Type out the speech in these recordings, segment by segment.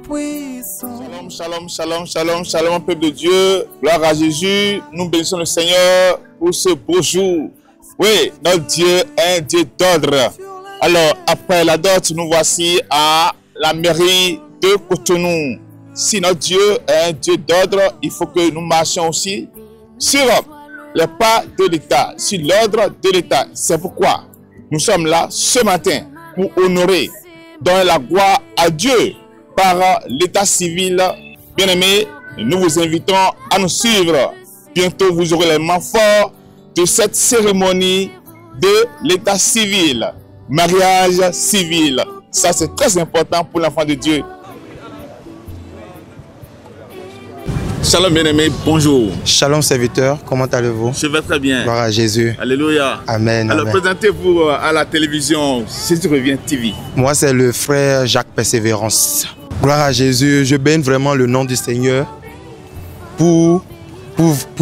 Shalom, shalom, shalom, shalom, shalom, peuple de Dieu. Gloire à Jésus. Nous bénissons le Seigneur pour ce beau jour. Oui, notre Dieu est un Dieu d'ordre. Alors, après la dot, nous voici à la mairie de Cotonou. Si notre Dieu est un Dieu d'ordre, il faut que nous marchions aussi sur les pas de l'État, sur l'ordre de l'État. C'est pourquoi nous sommes là ce matin pour honorer, donner la gloire à Dieu par l'état civil. Bien-aimés, nous vous invitons à nous suivre. Bientôt, vous aurez les moments forts de cette cérémonie de l'état civil, mariage civil. Ça, c'est très important pour l'enfant de Dieu. Shalom bien-aimé, bonjour. Shalom serviteur, comment allez-vous? Je vais très bien. Gloire à Jésus. Alléluia. Amen. Alors présentez-vous à la télévision Jésus revient TV. Moi c'est le frère Jacques Persévérance. Gloire à Jésus, je bénis vraiment le nom du Seigneur pour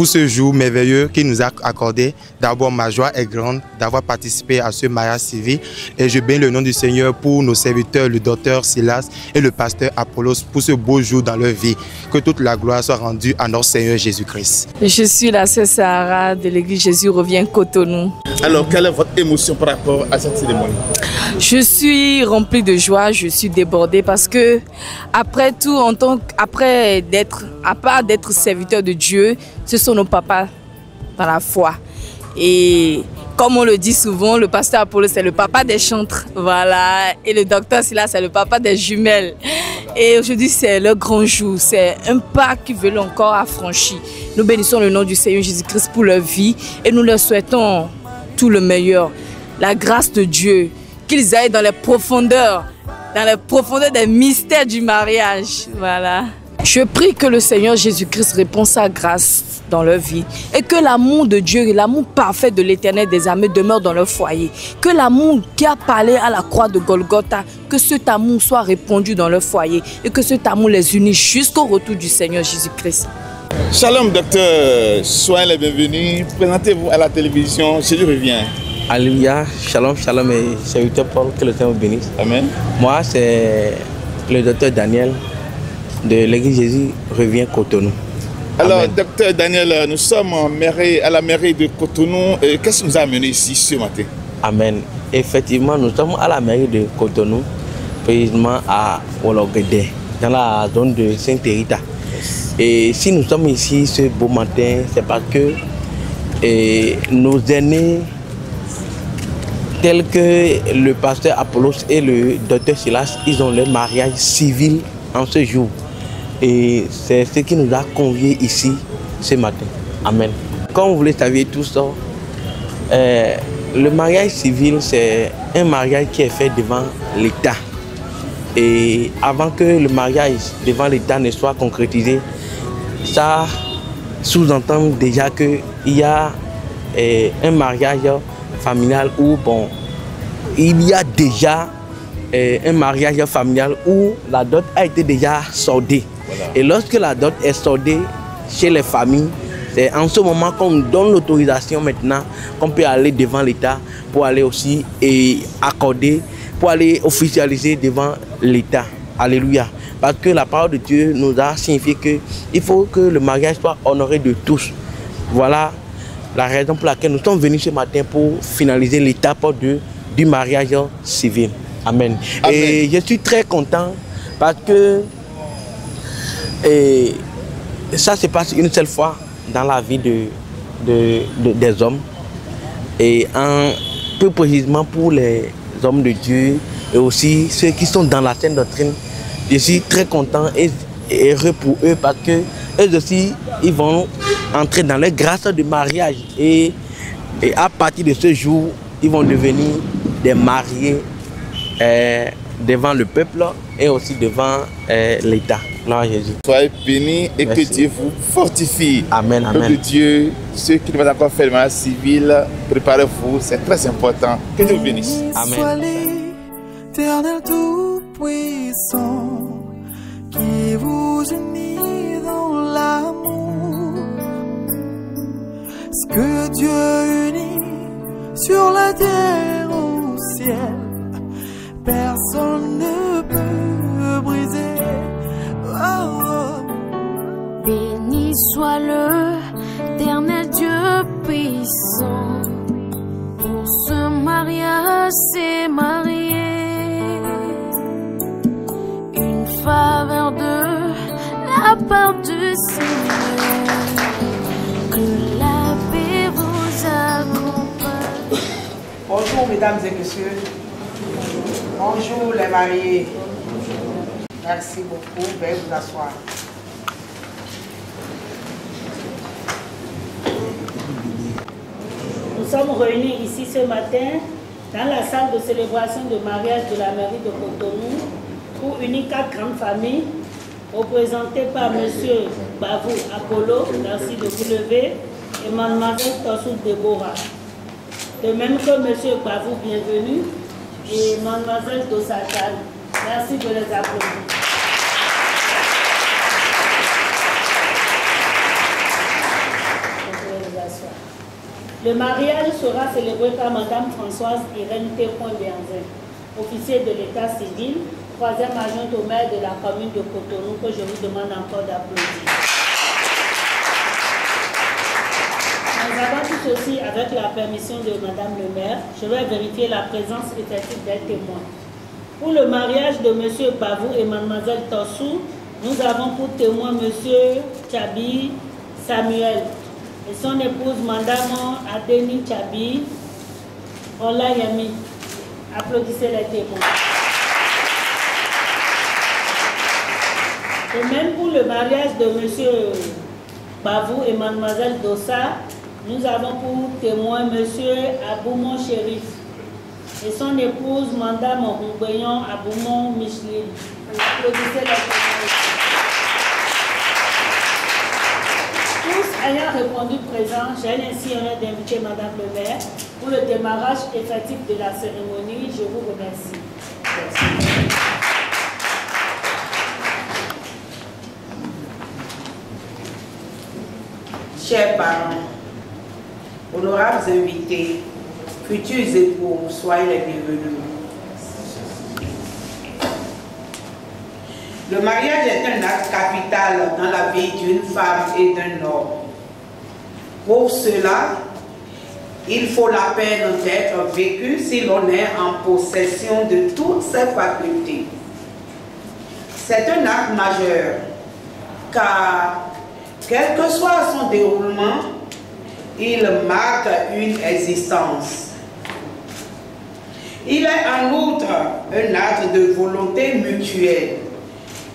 ce jour merveilleux qu'il nous a accordé. D'abord, ma joie est grande d'avoir participé à ce mariage civil. Et je bénis le nom du Seigneur pour nos serviteurs, le docteur Silas et le pasteur Apollos, pour ce beau jour dans leur vie. Que toute la gloire soit rendue à notre Seigneur Jésus-Christ. Je suis la sœur Sarah de l'église Jésus revient Cotonou. Alors, quelle est votre émotion par rapport à cette cérémonie? Je suis remplie de joie, je suis débordée parce que après tout, à part d'être serviteur de Dieu, ce sont nos papas dans la foi. Et comme on le dit souvent, le pasteur Apollo c'est le papa des chantres, voilà. Et le docteur Silas c'est le papa des jumelles. Et aujourd'hui c'est le grand jour, c'est un pas qu'ils veulent encore affranchir. Nous bénissons le nom du Seigneur Jésus-Christ pour leur vie et nous leur souhaitons tout le meilleur. La grâce de Dieu, qu'ils aillent dans les profondeurs des mystères du mariage, voilà. Je prie que le Seigneur Jésus-Christ réponde sa grâce dans leur vie et que l'amour de Dieu et l'amour parfait de l'Éternel des armées demeure dans leur foyer. Que l'amour qui a parlé à la croix de Golgotha, que cet amour soit répandu dans leur foyer et que cet amour les unisse jusqu'au retour du Seigneur Jésus-Christ. Shalom docteur, soyez les bienvenus. Présentez-vous à la télévision Jésus revient. Alléluia, shalom, shalom et serviteur Paul, que le Seigneur vous bénisse. Amen. Moi c'est le docteur Daniel de l'église Jésus revient Cotonou. Alors, Amen. docteur Daniel, nous sommes à la mairie de Cotonou. Qu'est-ce qui nous a amené ici ce matin? Amen. Effectivement, nous sommes à la mairie de Cotonou, précisément à Ologede, dans la zone de Saint-Hérita. Et si nous sommes ici ce beau matin, c'est parce que nos aînés, tels que le pasteur Apollos et le docteur Silas, ils ont leur mariage civil en ce jour. Et c'est ce qui nous a conviés ici ce matin. Amen. Comme vous le saviez tous, le mariage civil, c'est un mariage qui est fait devant l'État. Et avant que le mariage devant l'État ne soit concrétisé, ça sous-entend déjà qu'il y a un mariage familial où, bon, il y a déjà un mariage familial où la dot a été déjà soldée. Voilà. Et lorsque la dot est soldée chez les familles, c'est en ce moment qu'on donne l'autorisation maintenant qu'on peut aller devant l'État pour aller aussi accorder, pour aller officialiser devant l'État. Alléluia. Parce que la parole de Dieu nous a signifié qu'il faut que le mariage soit honoré de tous. Voilà la raison pour laquelle nous sommes venus ce matin pour finaliser l'étape du mariage civil. Amen. Amen. Et je suis très content parce que ça se passe une seule fois dans la vie des hommes. Et plus précisément pour les hommes de Dieu et aussi ceux qui sont dans la sainte doctrine. Je suis très content et heureux pour eux parce que eux aussi, ils vont entrer dans leur grâce de mariage. Et à partir de ce jour, ils vont devenir des mariés devant le peuple et aussi devant l'État. Gloire à Jésus. Soyez bénis et merci. Que Dieu vous fortifie. Amen, amen. Que Dieu, ceux qui ne vont pas encore faire le mariage civil, préparez-vous, c'est très important. Que Dieu vous bénisse. Amen. Sois l'Éternel tout-puissant qui vous unit dans l'amour. Ce que Dieu unit sur la terre au ciel, personne ne peut briser Tout-Puissant, pour ce mariage s'est marié, une faveur de la part du Seigneur, que la paix vous accompagne. Bonjour mesdames et messieurs, bonjour les mariés, merci beaucoup, veuillez vous asseoir. Nous sommes réunis ici ce matin dans la salle de célébration de mariage de la mairie de Cotonou pour unir 4 grandes familles représentées par M. Bavou Apollo, merci de vous lever, et Mme Tossou Déborah. De même que M. Bavou, bienvenue, et Mme Dossachal, merci de les applaudir. Le mariage sera célébré par Mme Françoise Irène T. Béanzin, officier de l'état civil, 3e adjointe au maire de la commune de Cotonou, que je vous demande encore d'applaudir. Nous avons tout ceci avec la permission de Mme le maire. Je vais vérifier la présence effective des témoins. Pour le mariage de M. Bavou et Mme Tossou, nous avons pour témoin M. Tchabi Samuel et son épouse Madame Adeni Tchabi Olayami. Applaudissez les témoins. Et même pour le mariage de M. Bavou et Mademoiselle Dossa, nous avons pour témoin M. Aboumon Chérif et son épouse Madame Roubayon Aboumon Micheline. Applaudissez les témoins. Tous ayant répondu présent, j'ai ainsi l'honneur d'inviter Madame le maire pour le démarrage effectif de la cérémonie. Je vous remercie. Merci. Chers parents, honorables invités, futurs époux, soyez les bienvenus. Le mariage est un acte capital dans la vie d'une femme et d'un homme. Pour cela, il faut la peine d'être vécu si l'on est en possession de toutes ses facultés. C'est un acte majeur, car quel que soit son déroulement, il marque une existence. Il est en outre un acte de volonté mutuelle.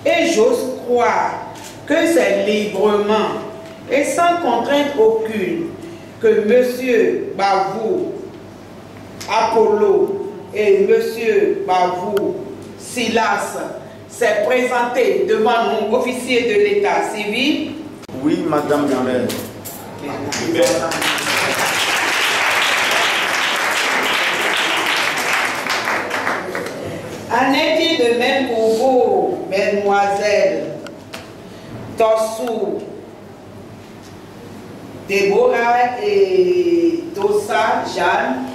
Et j'ose croire que c'est librement et sans contrainte aucune que M. Bavou Apollo et M. Bavou Silas s'est présenté devant nous, officiers de l'état civil. Oui, Madame la maire. En est-il de même pour vous, mesdemoiselles Tossou Déborah et Dossa Jeanne?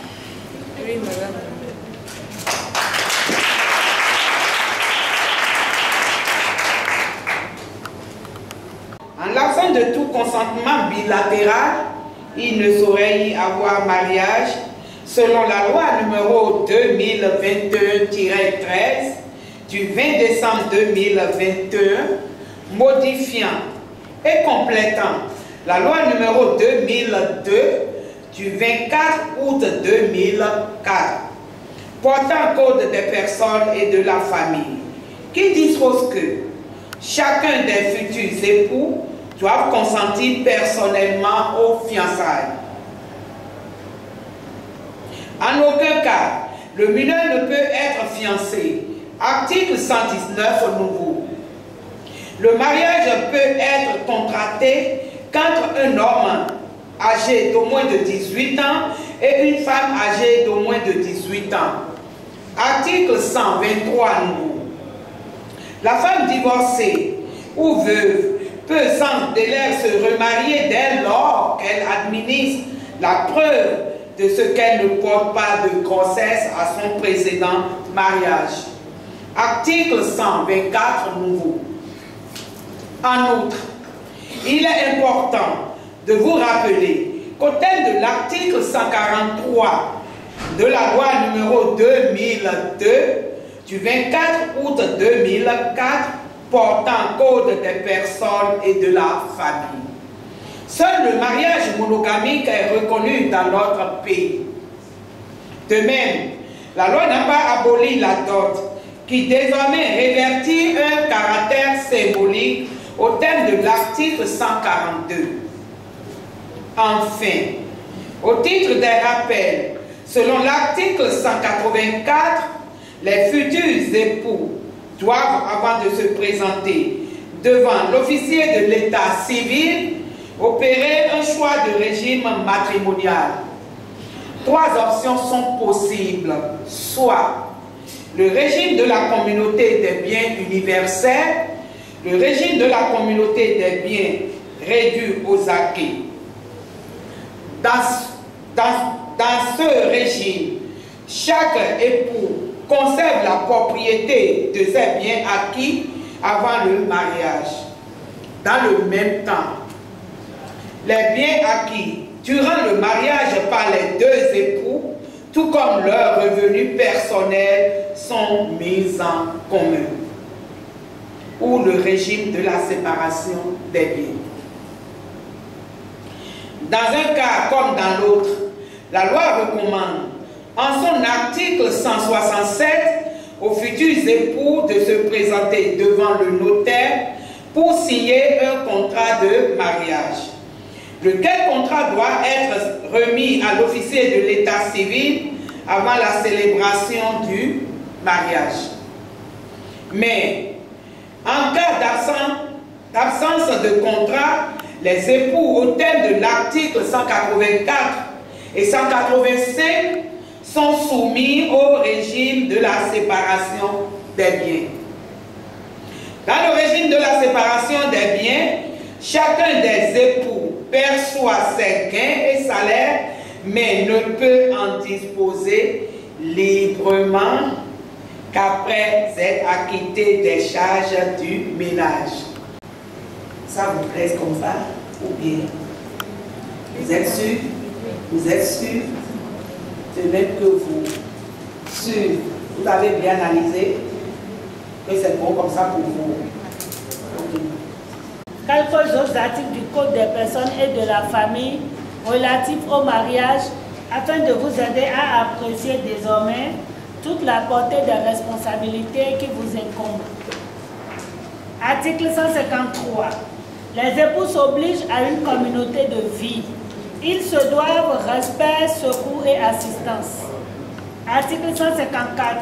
Oui, madame. En l'absence de tout consentement bilatéral, il ne saurait y avoir mariage selon la loi numéro 2021-13 du 20 décembre 2021, modifiant et complétant la loi numéro 2002 du 24 août 2004, portant code des personnes et de la famille, qui dispose que chacun des futurs époux doivent consentir personnellement aux fiançailles. En aucun cas, le mineur ne peut être fiancé. Article 119 nouveau. Le mariage peut être contracté qu'entre un homme âgé d'au moins de 18 ans et une femme âgée d'au moins de 18 ans. Article 123 nouveau. La femme divorcée ou veuve peut sans délai se remarier dès lors qu'elle administre la preuve de ce qu'elle ne porte pas de grossesse à son précédent mariage. Article 124 nouveau. En outre, il est important de vous rappeler qu'au terme de l'article 143 de la loi numéro 2002 du 24 août 2004 portant code des personnes et de la famille, seul le mariage monogamique est reconnu dans notre pays. De même, la loi n'a pas aboli la dot, qui désormais révertit un caractère symbolique au terme de l'article 142. Enfin, au titre des rappels, selon l'article 184, les futurs époux doivent, avant de se présenter devant l'officier de l'état civil, opérer un choix de régime matrimonial. 3 options sont possibles, soit le régime de la communauté des biens universels, le régime de la communauté des biens réduits aux acquis. Dans ce régime, chaque époux conserve la propriété de ses biens acquis avant le mariage. Dans le même temps, les biens acquis durant le mariage par les 2 époux, tout comme leurs revenus personnels, sont mis en commun, ou le régime de la séparation des biens. Dans un cas comme dans l'autre, la loi recommande, en son article 167, aux futurs époux de se présenter devant le notaire pour signer un contrat de mariage. Lequel contrat doit être remis à l'officier de l'état civil avant la célébration du mariage. Mais, en cas d'absence de contrat, les époux, au terme de l'article 184 et 185, sont soumis au régime de la séparation des biens. Dans le régime de la séparation des biens, chacun des époux perçoit ses gains et salaires, mais ne peut en disposer librement qu'après être acquitté des charges du ménage. Ça vous plaît comme ça ou bien? Vous êtes sûr? Vous êtes sûr? C'est même que vous, sûr, vous avez bien analysé que c'est bon comme ça pour vous. Okay. Quelques autres articles du Code des personnes et de la famille relatifs au mariage afin de vous aider à apprécier désormais toute la portée des responsabilités qui vous incombent. Article 153. Les époux s'obligent à une communauté de vie. Ils se doivent respect, secours et assistance. Article 154.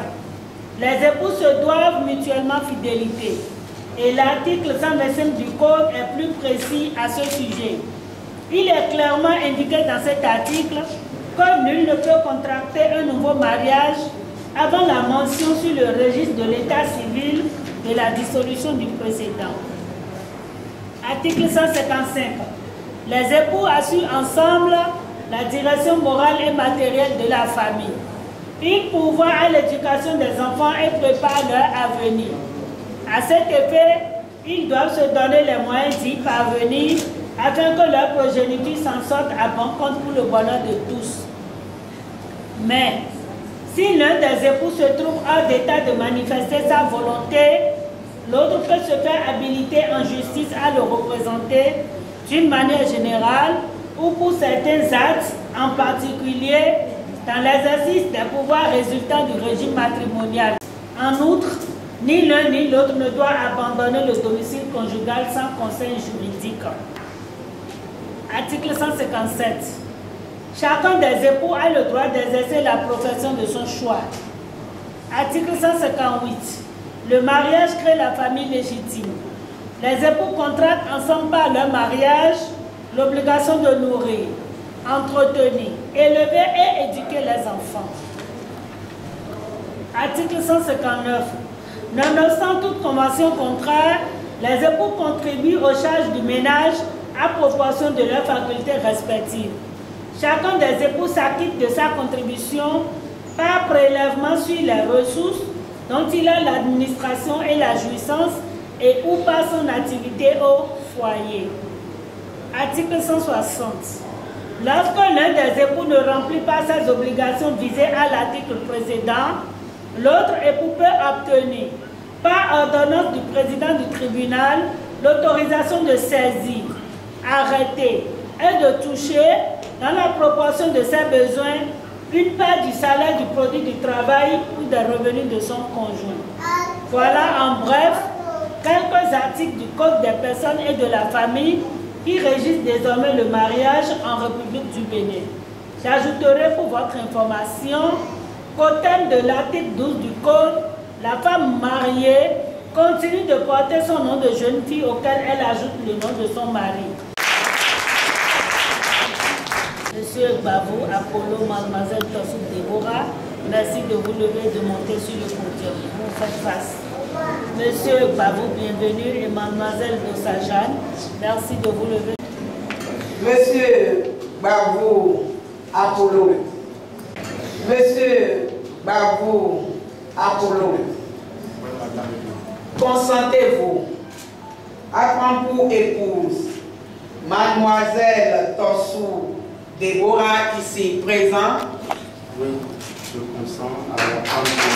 Les époux se doivent mutuellement fidélité. Et l'article 125 du Code est plus précis à ce sujet. Il est clairement indiqué dans cet article que nul ne peut contracter un nouveau mariage avant la mention sur le registre de l'état civil de la dissolution du précédent. Article 155. Les époux assurent ensemble la direction morale et matérielle de la famille. Ils pourvoient à l'éducation des enfants et préparent leur avenir. À cet effet, ils doivent se donner les moyens d'y parvenir afin que leur progéniture s'en sorte à bon compte pour le bonheur de tous. Mais, si l'un des époux se trouve hors d'état de manifester sa volonté, l'autre peut se faire habiliter en justice à le représenter d'une manière générale ou pour certains actes, en particulier dans l'exercice des pouvoirs résultant du régime matrimonial. En outre, ni l'un ni l'autre ne doit abandonner le domicile conjugal sans conseil juridique. Article 157. Chacun des époux a le droit d'exercer la profession de son choix. Article 158. Le mariage crée la famille légitime. Les époux contractent ensemble par leur mariage l'obligation de nourrir, entretenir, élever et éduquer les enfants. Article 159. Nonobstant toute convention contraire, les époux contribuent aux charges du ménage à proportion de leurs facultés respectives. Chacun des époux s'acquitte de sa contribution par prélèvement sur les ressources dont il a l'administration et la jouissance et ou par son activité au foyer. Article 160. Lorsque l'un des époux ne remplit pas ses obligations visées à l'article précédent, l'autre époux peut obtenir, par ordonnance du président du tribunal, l'autorisation de saisir, arrêter et de toucher, dans la proportion de ses besoins, une part du salaire du produit du travail ou des revenus de son conjoint. Voilà en bref quelques articles du Code des personnes et de la famille qui régissent désormais le mariage en République du Bénin. J'ajouterai pour votre information qu'au terme de l'article 12 du Code, la femme mariée continue de porter son nom de jeune fille auquel elle ajoute le nom de son mari. Monsieur Bavou, Apollo, Mademoiselle Tossou Déborah, merci de vous lever et de monter sur le podium. Vous faites face. Monsieur Bavou, bienvenue, et Mademoiselle Dossajane, merci de vous lever. Monsieur Bavou, Apollo. Monsieur Bavou, Apollo. Consentez-vous à prendre pour épouse Mademoiselle Tossou Déborah ici présent? Oui, je consens à la prendre pour...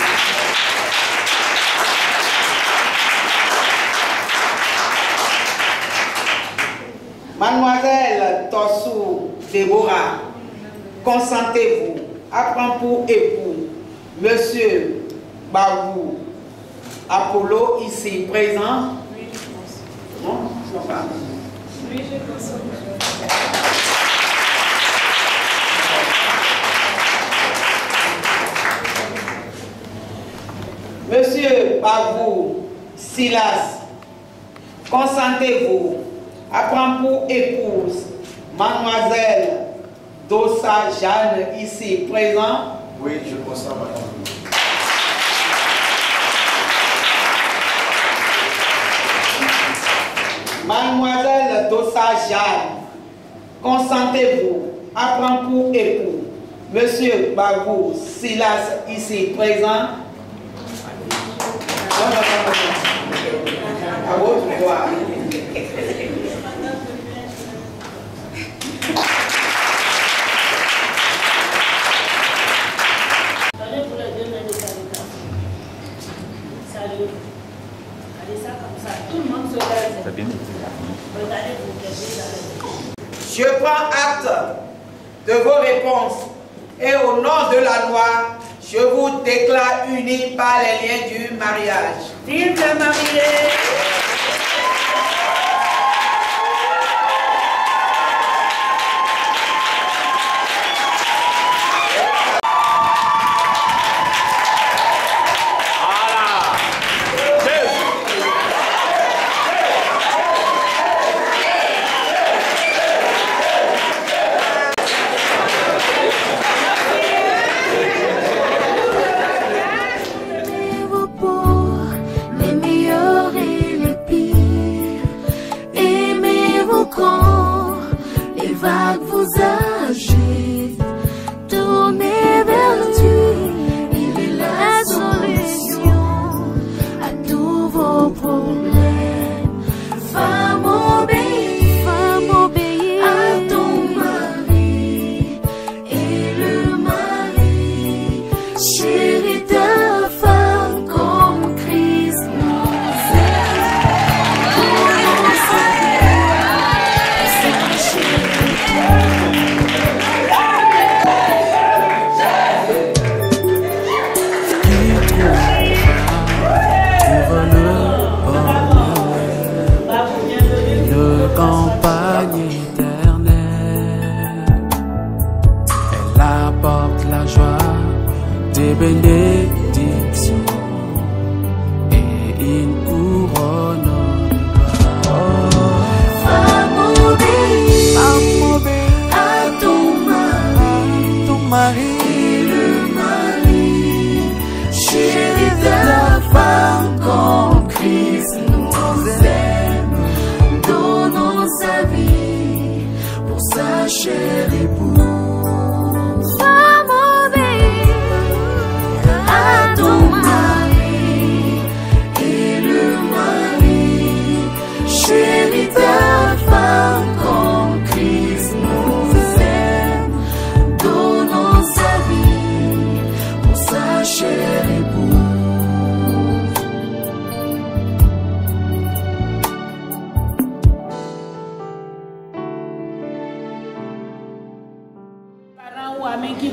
Mademoiselle Tossou Déborah, consentez-vous à prendre pour époux Monsieur Bavou Apollo ici présent? Oui, je consens. Non, je ne pas. Oui, je consens. Monsieur Bavou Silas, consentez-vous à prendre pour épouse Mademoiselle Dossa Jeanne ici présent? Oui, je consens, madame. Mademoiselle Dossa Jeanne, consentez-vous à prendre pour époux Monsieur Bavou Silas ici présent? À votre droit. Je prends acte de vos réponses et au nom de la loi, je vous déclare unis par les liens du mariage. Vive le marié! Les meilleurs et les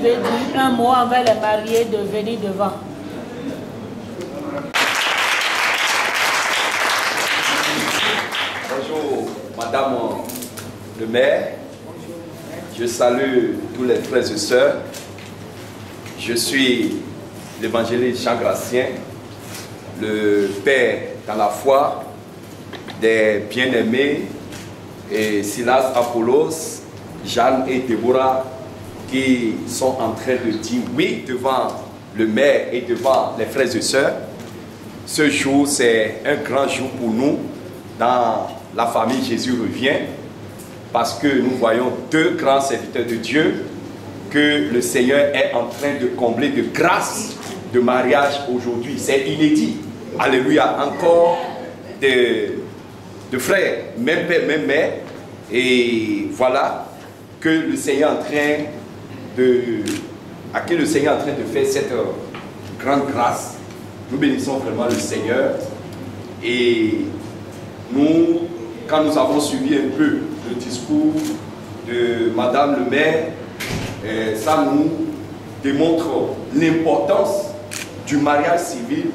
veut dire un mot envers les mariés de venir devant. Bonjour, Madame le maire. Je salue tous les frères et sœurs. Je suis l'évangéliste Jean Gracien, le père dans la foi des bien-aimés et Silas, Apollos, Jeanne et Déborah qui sont en train de dire oui devant le maire et devant les frères et sœurs. Ce jour, c'est un grand jour pour nous dans la famille Jésus revient parce que nous voyons deux grands serviteurs de Dieu que le Seigneur est en train de combler de grâce de mariage aujourd'hui. C'est inédit. Alléluia. Encore de frères, même père, même mère. Et voilà que le Seigneur est en train à qui le Seigneur est en train de faire cette grande grâce. Nous bénissons vraiment le Seigneur. Et nous, quand nous avons suivi un peu le discours de Madame le maire, ça nous démontre l'importance du mariage civil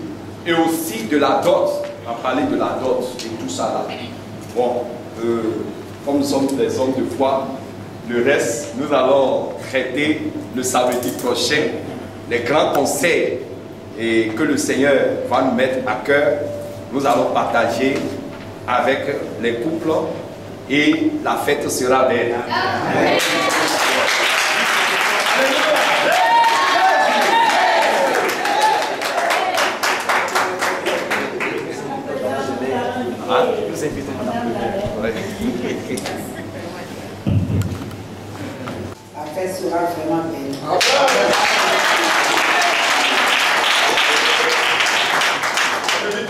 et aussi de la dot. On va parler de la dot et tout ça là. Bon, comme nous sommes des hommes de foi, le reste, nous allons traiter le samedi prochain, les grands conseils et que le Seigneur va nous mettre à cœur. Nous allons partager avec les couples et la fête sera belle. Amen. Nous invitons Madame le maire. La fête sera vraiment belle.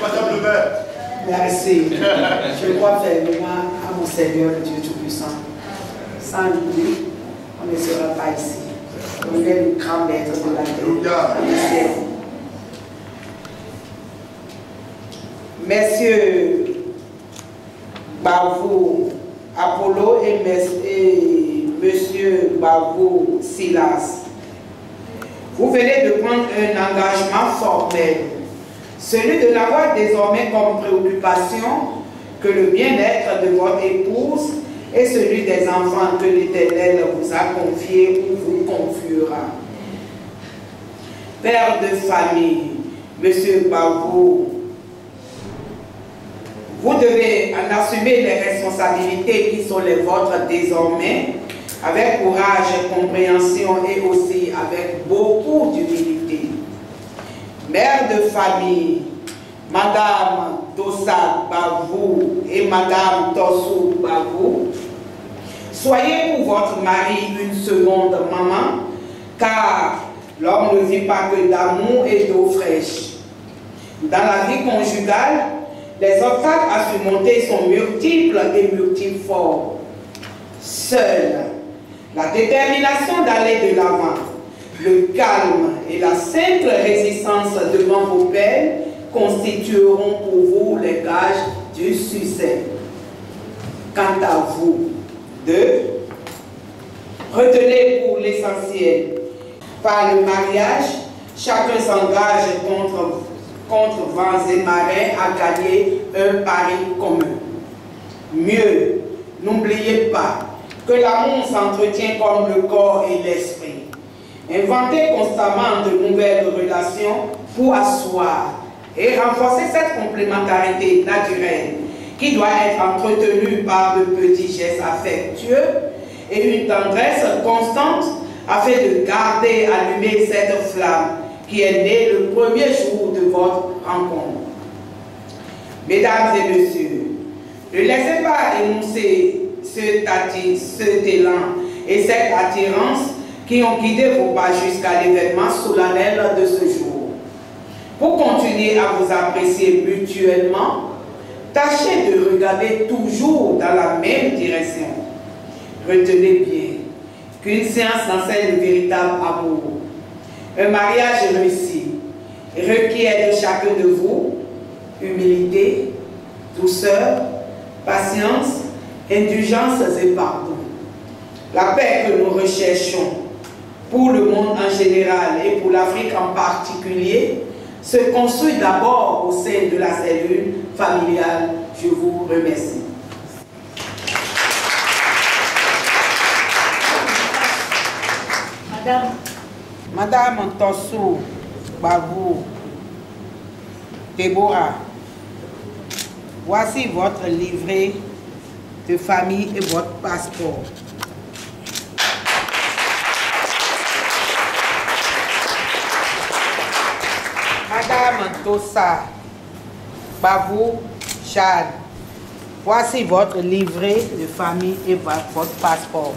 Madame le maire. Merci. Je crois fermement à mon Seigneur, le Dieu Tout-Puissant. Sans lui, on ne sera pas ici. On est le grand maître de la terre. Messieurs Bavou Apollo et Monsieur Bavou Silas, vous venez de prendre un engagement formel, celui de n'avoir désormais comme préoccupation que le bien-être de votre épouse et celui des enfants que l'Éternel vous a confiés ou vous confiera. Père de famille, Monsieur Bavou, vous devez en assumer les responsabilités qui sont les vôtres désormais, avec courage, compréhension et aussi avec beaucoup d'humilité. Mère de famille, Madame Dossa Bavou et Madame Tossou Bavou, soyez pour votre mari une seconde maman, car l'homme ne vit pas que d'amour et d'eau fraîche. Dans la vie conjugale, les obstacles à surmonter sont multiples et multiformes. Seule la détermination d'aller de l'avant, le calme et la simple résistance devant vos peines constitueront pour vous les gages du succès. Quant à vous deux, retenez pour l'essentiel. Par le mariage, chacun s'engage contre vents et marins à gagner un pari commun. Mieux, n'oubliez pas que l'amour s'entretient comme le corps et l'esprit. Inventez constamment de nouvelles relations pour asseoir et renforcer cette complémentarité naturelle qui doit être entretenue par de petits gestes affectueux et une tendresse constante afin de garder allumée cette flamme qui est née le premier jour de votre rencontre. Mesdames et messieurs, ne laissez pas énoncer cet élan et cette attirance qui ont guidé vos pas jusqu'à l'événement solennel de ce jour. Pour continuer à vous apprécier mutuellement, tâchez de regarder toujours dans la même direction. Retenez bien qu'une séance enseigne le véritable amour. Un mariage réussi requiert de chacun de vous humilité, douceur, patience, indulgence et pardon. La paix que nous recherchons pour le monde en général et pour l'Afrique en particulier, se construit d'abord au sein de la cellule familiale. Je vous remercie. Madame Tossou Bavou Deborah, voici votre livret de famille et votre passeport. Madame Tossa Bavou Chad, voici votre livret de famille et votre passeport.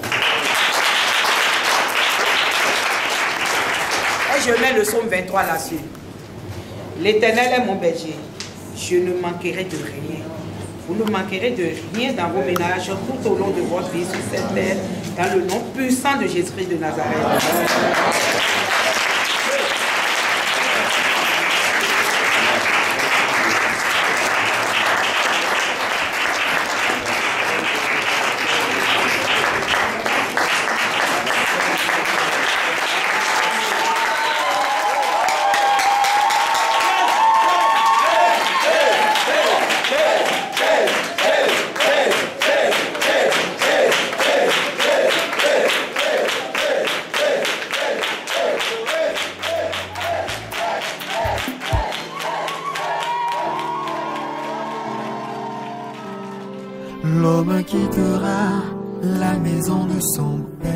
Et je mets le psaume 23 là-dessus. L'Éternel est mon berger, je ne manquerai de rien. Vous ne manquerez de rien dans vos ménages tout au long de votre vie sur cette terre, dans le nom puissant de Jésus-Christ de Nazareth. L'homme quittera la maison de son père,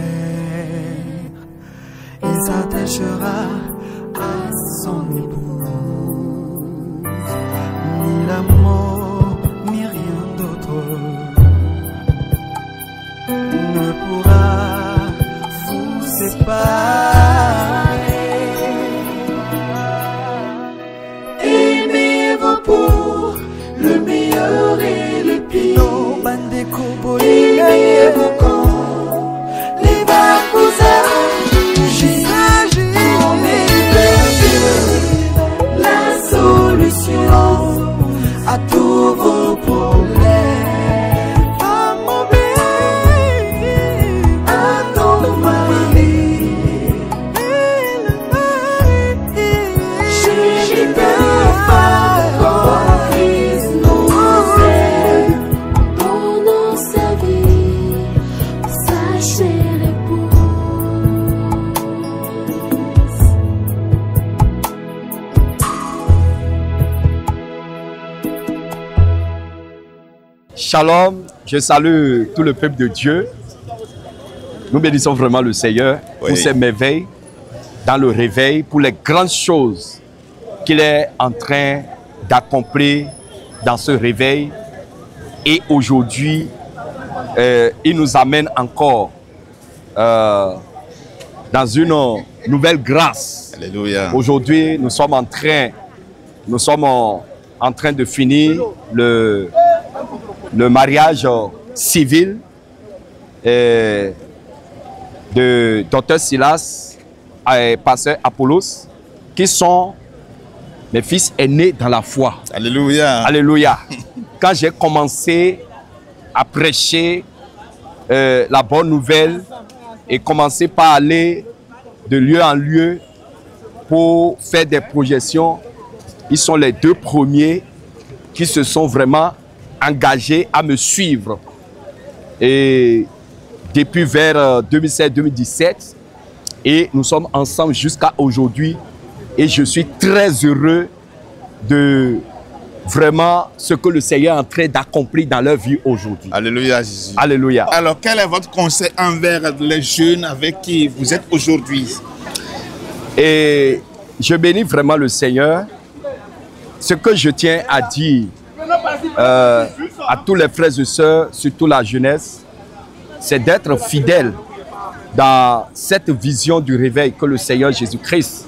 il s'attachera à son épouse. Ni la mort, ni rien d'autre ne pourra vous séparer. Aimez-vous pour le meilleur et le pire. Aimez-vous quand les Bakusa tournez vers Dieu, la solution à tous vos problèmes. À ton mari, chérie, ta femme, quand Christ nous aime. Pendant sa vie, sa chère épouse. Shalom, je salue tout le peuple de Dieu. Nous bénissons vraiment le Seigneur pour ses merveilles dans le réveil, pour les grandes choses qu'il est en train d'accomplir dans ce réveil. Et aujourd'hui, il nous amène encore dans une nouvelle grâce. Alléluia. Aujourd'hui, nous sommes en train de finir le mariage civil de Dr Silas et Pasteur Apollos, qui sont mes fils aînés dans la foi. Alléluia. Alléluia. Quand j'ai commencé à prêcher la bonne nouvelle et commencer par aller de lieu en lieu pour faire des projections, ils sont les deux premiers qui se sont vraiment engagés à me suivre. Et depuis vers 2016-2017, et nous sommes ensemble jusqu'à aujourd'hui. Et je suis très heureux de vraiment ce que le Seigneur est en train d'accomplir dans leur vie aujourd'hui. Alléluia, Jésus. Alléluia. Alors, quel est votre conseil envers les jeunes avec qui vous êtes aujourd'hui? Et je bénis vraiment le Seigneur. Ce que je tiens à dire à tous les frères et sœurs, surtout la jeunesse, c'est d'être fidèle dans cette vision du réveil que le Seigneur Jésus-Christ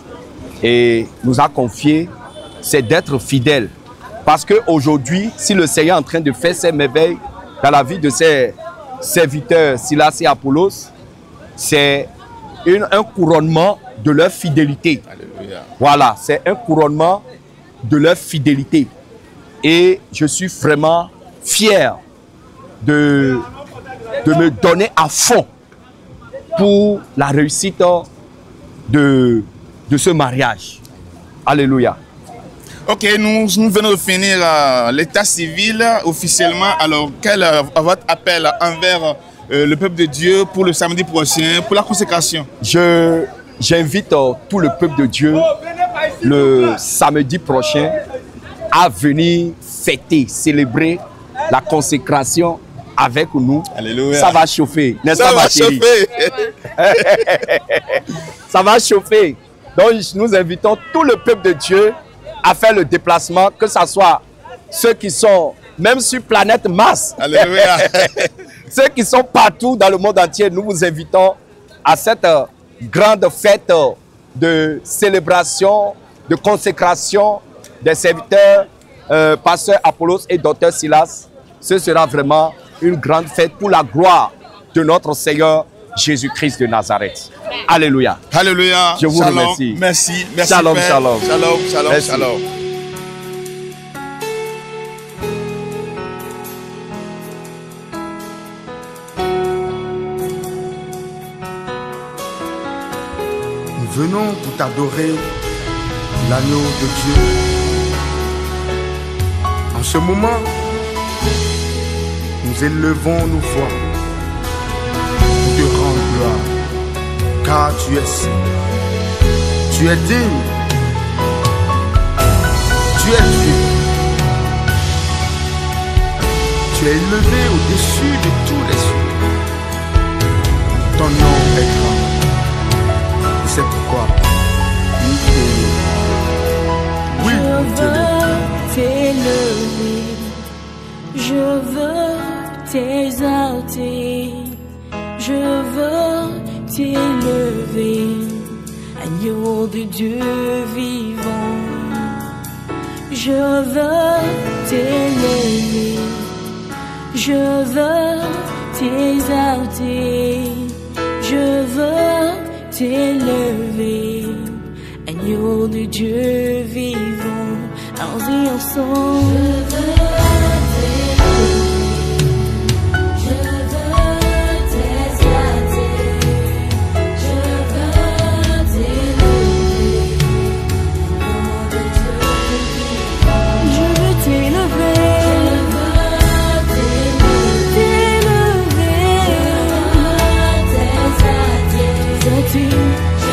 nous a confié, c'est d'être fidèle. Parce qu'aujourd'hui, si le Seigneur est en train de faire ses merveilles dans la vie de ses serviteurs, Silas et Apollos, c'est un couronnement de leur fidélité. Alléluia. Voilà, c'est un couronnement de leur fidélité. Et je suis vraiment fier de me donner à fond pour la réussite de ce mariage. Alléluia. Ok, nous venons de finir l'état civil officiellement. Alors, quel est votre appel envers le peuple de Dieu pour le samedi prochain, pour la consécration? J'invite tout le peuple de Dieu le samedi prochain à venir fêter, célébrer la consécration avec nous. Alléluia. Ça va chauffer, n'est-ce pas, ma chérie? Ça va chauffer. Donc, nous invitons tout le peuple de Dieu à faire le déplacement, que ce soit ceux qui sont même sur planète Mars. Alléluia. Ceux qui sont partout dans le monde entier, nous vous invitons à cette grande fête de célébration, de consécration des serviteurs, pasteur Apollos et docteur Silas. Ce sera vraiment une grande fête pour la gloire de notre Seigneur Jésus-Christ de Nazareth. Alléluia. Alléluia. Je vous remercie. Merci. Shalom, Père. shalom. Shalom, shalom, Merci. shalom. Nous venons pour t'adorer, l'agneau de Dieu. En ce moment, nous élevons nos voix pour te rendre gloire, car tu es saint, tu es digne, tu es Dieu. Tu es élevé au-dessus de tous les cieux. Ton nom est grand. C'est pourquoi nous t'élevons. Oui, nous t'élever. Je veux t'exalter. Je veux t'élever. Agneau de Dieu vivant. Je veux t'élever. Je veux t'exalter. Je veux t'élever, agneau de Dieu vivant, allons-y ensemble. Je veux t'exalter, je veux t'élever, agneau de Dieu vivant.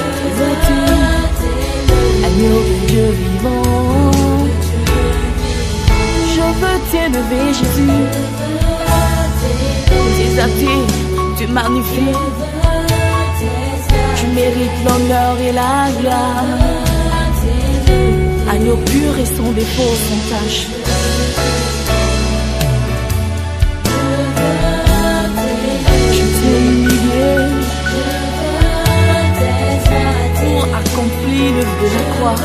Je veux t'élever, agneau de Dieu vivant. Je veux t'élever, Jésus. T'exalter, te magnifier. Tu mérites l'honneur et la gloire. Agneau pur et sans défaut, sans tache. Je t'ai humilié pour accomplir l'œuvre de la croix.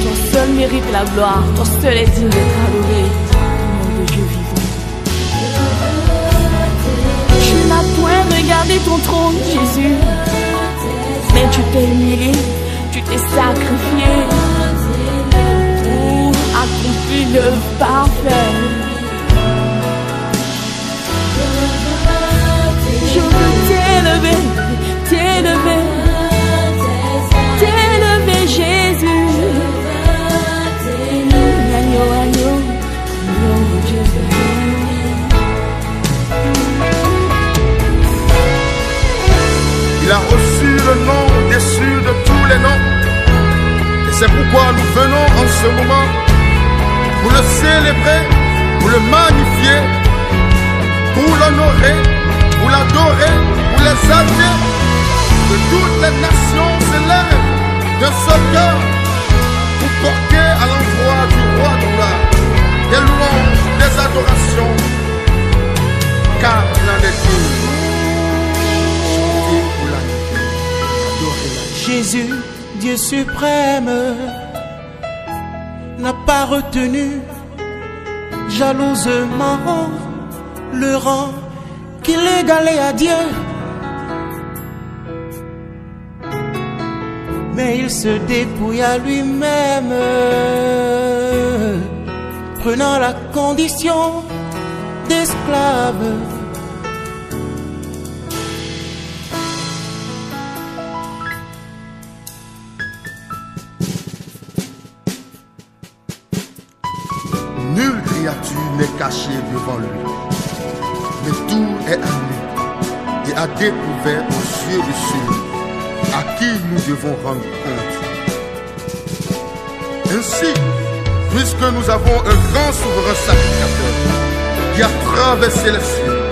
Ton seul mérite la gloire, ton seul est digne d'être adoré, nom de Dieu vivant. Tu n'as point regardé ton trône, Jésus, mais tu t'es humilié, tu t'es sacrifié pour accomplir l'œuvre parfaite. Je veux t'élever, t'élever, t'élever, Jésus. Agneau, agneau, agneau de Dieu. Il a reçu le nom au-dessus de tous les noms. Et c'est pourquoi nous venons en ce moment pour le célébrer, pour le magnifier, pour l'honorer, pour l'adorer, pour l'exalter. Que toutes les nations s'élèvent de ce cœur pour porter à l'endroit du roi de gloire des louanges, des adorations, car il en est digne. Jésus, Dieu suprême, n'a pas retenu jalousement le rang qu'il égalait à Dieu. Mais il se dépouilla lui-même, prenant la condition d'esclave. n'est caché devant lui. Mais tout est à nu et à découvert aux yeux de celui à qui nous devons rendre compte. Ainsi, puisque nous avons un grand souverain sacrificateur qui a traversé les cieux,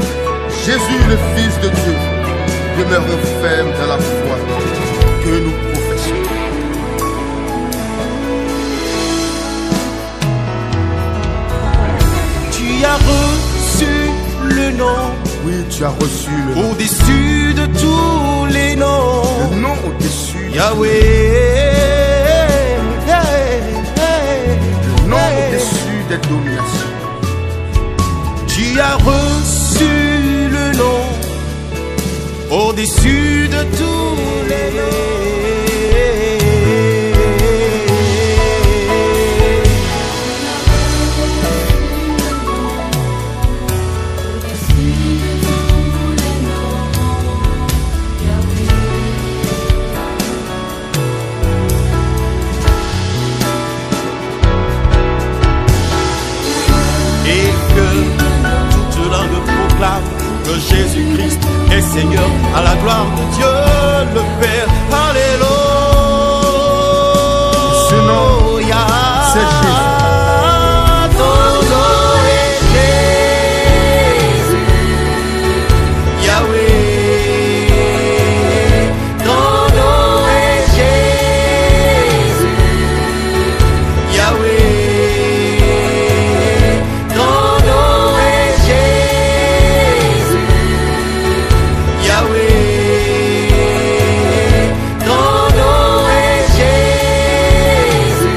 Jésus le Fils de Dieu, demeurons fermes dans la foi que nous professons. Tu as reçu le nom. Oui, tu as reçu le nom. Au-dessus de tous les noms. Le nom au-dessus. Yahweh. Le nom au-dessus des dominations. Tu as reçu le nom. Au-dessus de tous les noms. Que Jésus-Christ est Seigneur, à la gloire de Dieu le Père. Alléluia. Ce nom, c'est Jésus. Ton nom est Jésus. Yahweh. Ton nom est Jésus. Yahweh. Jésus.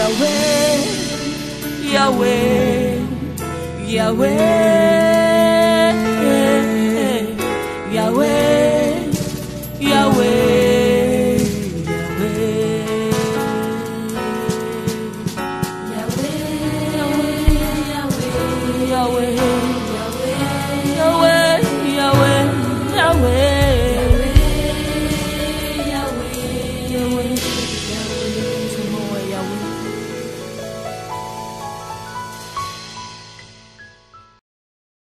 Yahweh, Yahweh, Yahweh.